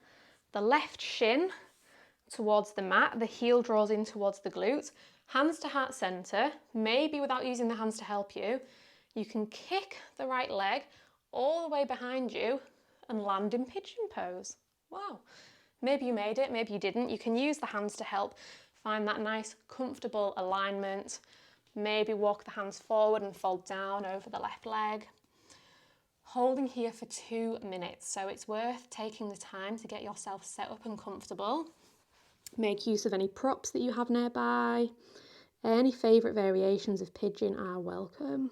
the left shin towards the mat, the heel draws in towards the glutes, hands to heart center, maybe without using the hands to help you, you can kick the right leg all the way behind you and land in pigeon pose. Wow, maybe you made it, maybe you didn't. You can use the hands to help find that nice comfortable alignment. Maybe walk the hands forward and fold down over the left leg. Holding here for 2 minutes, so it's worth taking the time to get yourself set up and comfortable. Make use of any props that you have nearby. Any favourite variations of pigeon are welcome.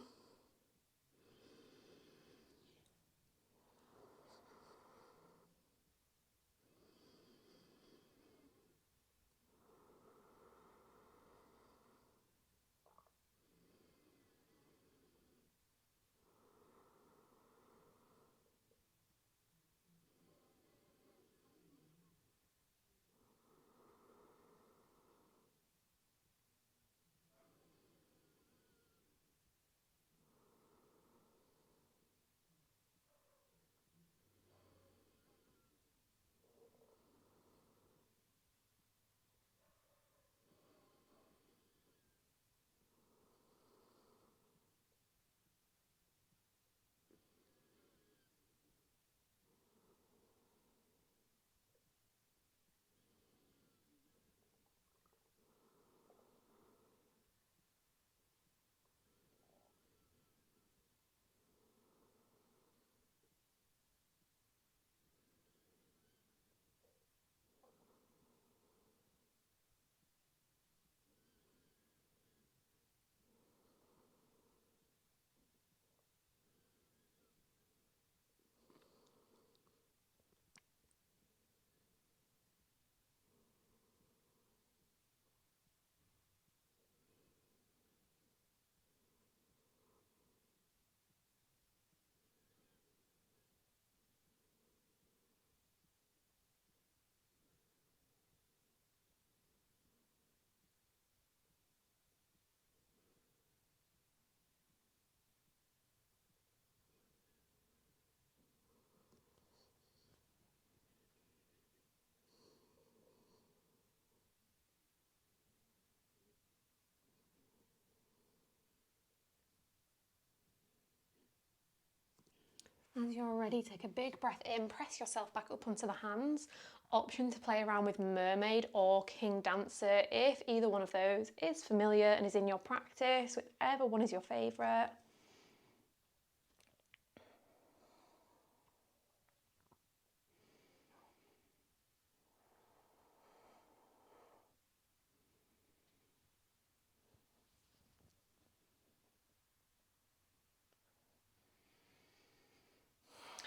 As you're ready, take a big breath in, press yourself back up onto the hands. Option to play around with Mermaid or King Dancer if either one of those is familiar and is in your practice, whichever one is your favourite.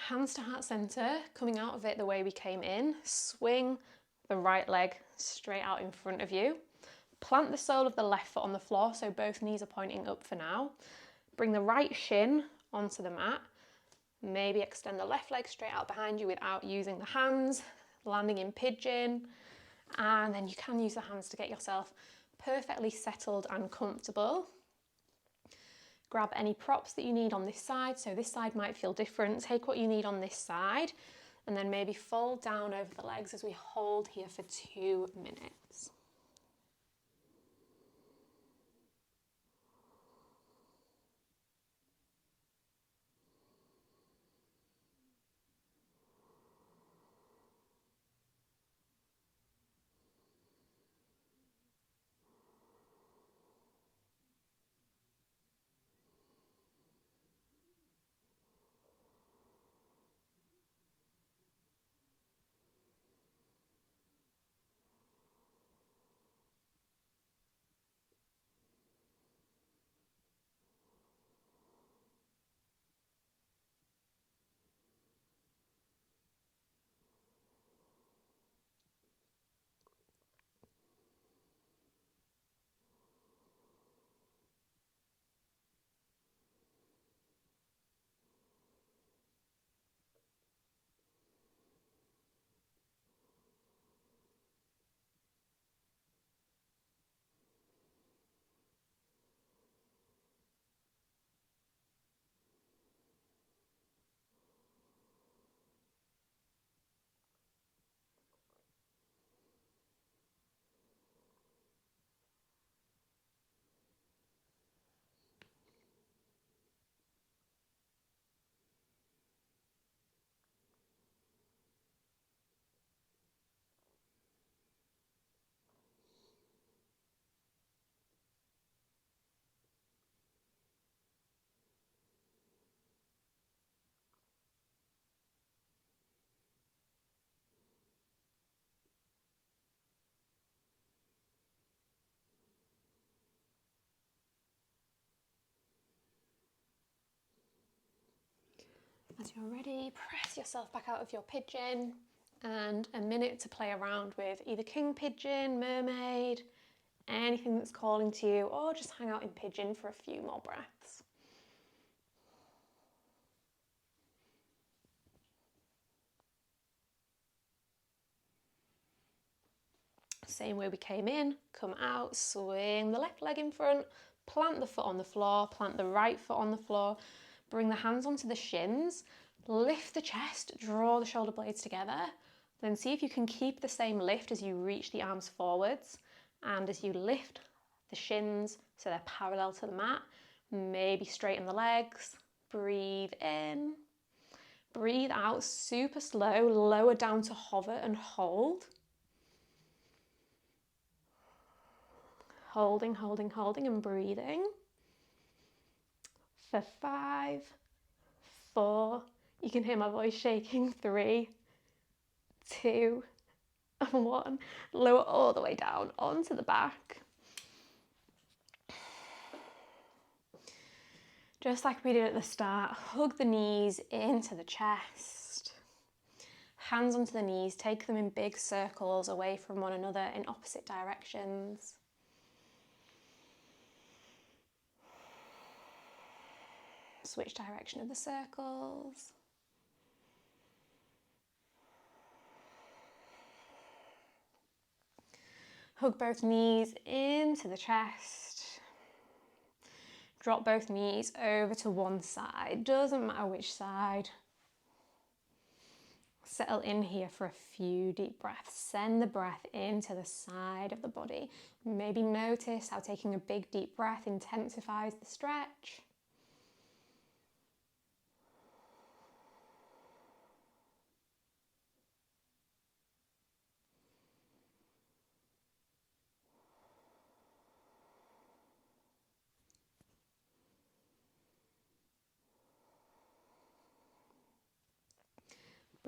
Hands to heart center, coming out of it the way we came in. Swing the right leg straight out in front of you. Plant the sole of the left foot on the floor, so both knees are pointing up for now. Bring the right shin onto the mat. Maybe extend the left leg straight out behind you without using the hands, landing in pigeon. And then you can use the hands to get yourself perfectly settled and comfortable. Grab any props that you need on this side. So this side might feel different. Take what you need on this side and then maybe fold down over the legs as we hold here for 2 minutes. As you're ready, press yourself back out of your pigeon and a minute to play around with either king pigeon, mermaid, anything that's calling to you, or just hang out in pigeon for a few more breaths. Same way we came in, come out, swing the left leg in front, plant the foot on the floor, plant the right foot on the floor, bring the hands onto the shins, lift the chest, draw the shoulder blades together, then see if you can keep the same lift as you reach the arms forwards and as you lift the shins so they're parallel to the mat, maybe straighten the legs, breathe in, breathe out super slow, lower down to hover and hold. Holding, holding, holding and breathing. For 5, 4, you can hear my voice shaking, 3, 2, and 1. Lower all the way down onto the back. Just like we did at the start, hug the knees into the chest. Hands onto the knees, take them in big circles away from one another in opposite directions. Switch direction of the circles. Hug both knees into the chest. Drop both knees over to one side. Doesn't matter which side. Settle in here for a few deep breaths. Send the breath into the side of the body. Maybe notice how taking a big deep breath intensifies the stretch.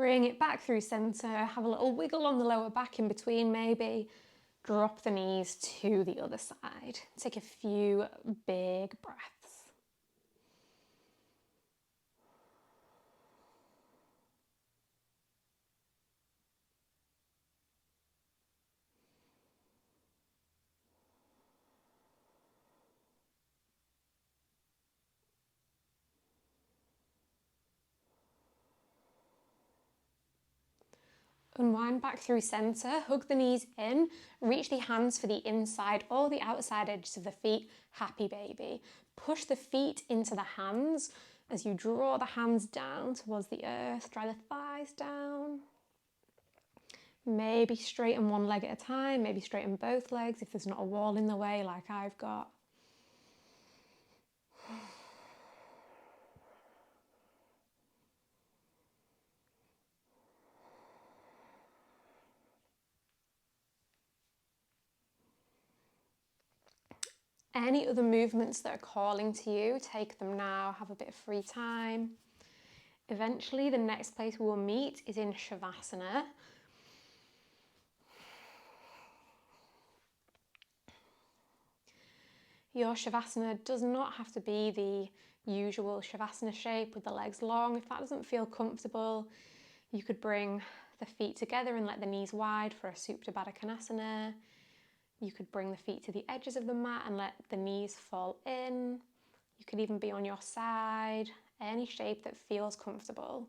Bring it back through centre, have a little wiggle on the lower back in between maybe. Drop the knees to the other side. Take a few big breaths. Unwind back through centre, hug the knees in, reach the hands for the inside or the outside edges of the feet, happy baby. Push the feet into the hands as you draw the hands down towards the earth, draw the thighs down. Maybe straighten one leg at a time, maybe straighten both legs if there's not a wall in the way like I've got. Any other movements that are calling to you, take them now, have a bit of free time. Eventually, the next place we will meet is in Shavasana. Your Shavasana does not have to be the usual Shavasana shape with the legs long. If that doesn't feel comfortable, you could bring the feet together and let the knees wide for a Supta Baddha Konasana. You could bring the feet to the edges of the mat and let the knees fall in. You could even be on your side, any shape that feels comfortable.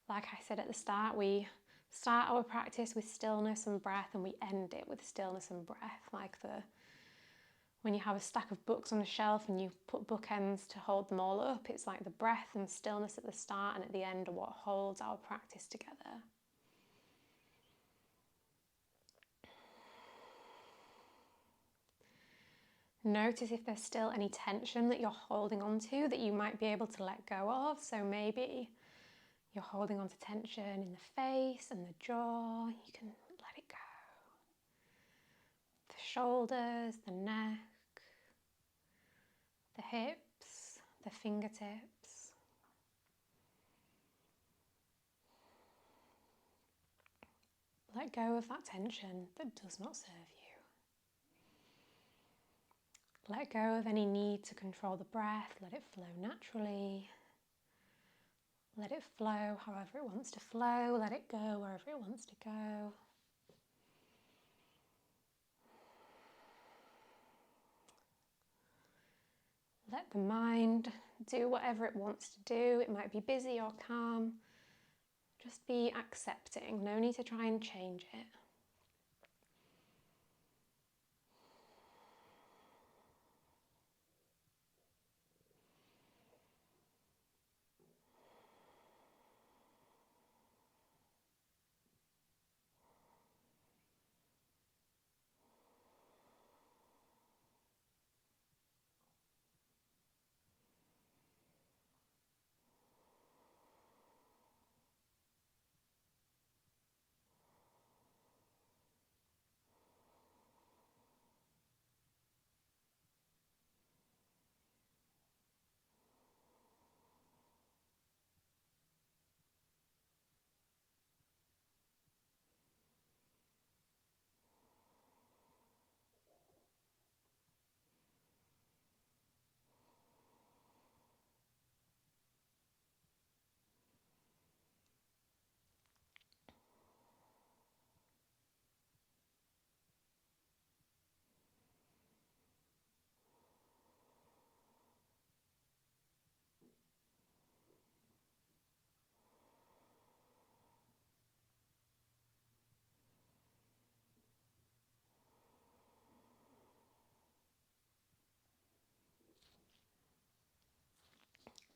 Like I said at the start, we start our practice with stillness and breath and we end it with stillness and breath, like when you have a stack of books on a shelf and you put bookends to hold them all up, it's like the breath and stillness at the start and at the end are what holds our practice together. Notice if there's still any tension that you're holding on to that you might be able to let go of. So maybe you're holding on to tension in the face and the jaw. You can let it go. The shoulders, the neck, the hips, the fingertips. Let go of that tension that does not serve you. Let go of any need to control the breath, let it flow naturally. Let it flow however it wants to flow, let it go wherever it wants to go. Let the mind do whatever it wants to do. It might be busy or calm. Just be accepting, no need to try and change it.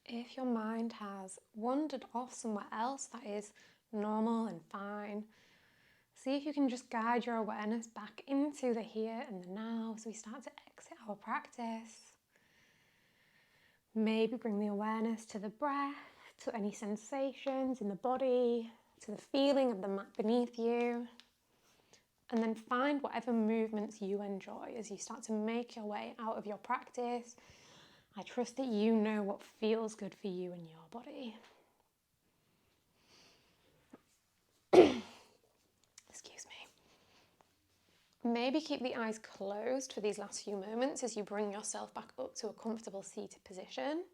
If your mind has wandered off somewhere else, that is normal and fine. See if you can just guide your awareness back into the here and the now as we start to exit our practice. Maybe bring the awareness to the breath, to any sensations in the body, to the feeling of the mat beneath you. And then find whatever movements you enjoy as you start to make your way out of your practice. I trust that you know what feels good for you and your body. Maybe keep the eyes closed for these last few moments as you bring yourself back up to a comfortable seated position.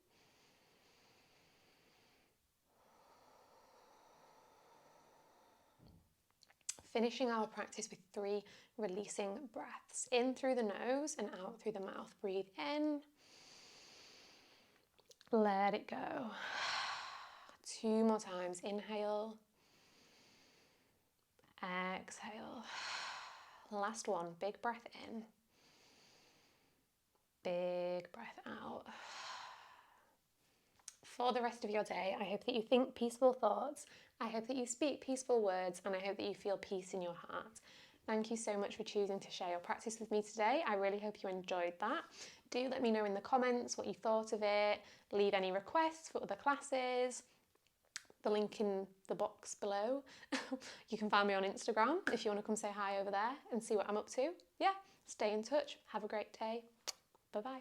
Finishing our practice with 3 releasing breaths. In through the nose and out through the mouth. Breathe in. Let it go. 2 more times. Inhale. Exhale. Last one. Big breath in. Big breath out. For the rest of your day, I hope that you think peaceful thoughts, I hope that you speak peaceful words, and I hope that you feel peace in your heart. Thank you so much for choosing to share your practice with me today. I really hope you enjoyed that. Do let me know in the comments what you thought of it. Leave any requests for other classes. The link in the box below. You can find me on Instagram if you want to come say hi over there and see what I'm up to. Yeah, stay in touch. Have a great day. Bye-bye.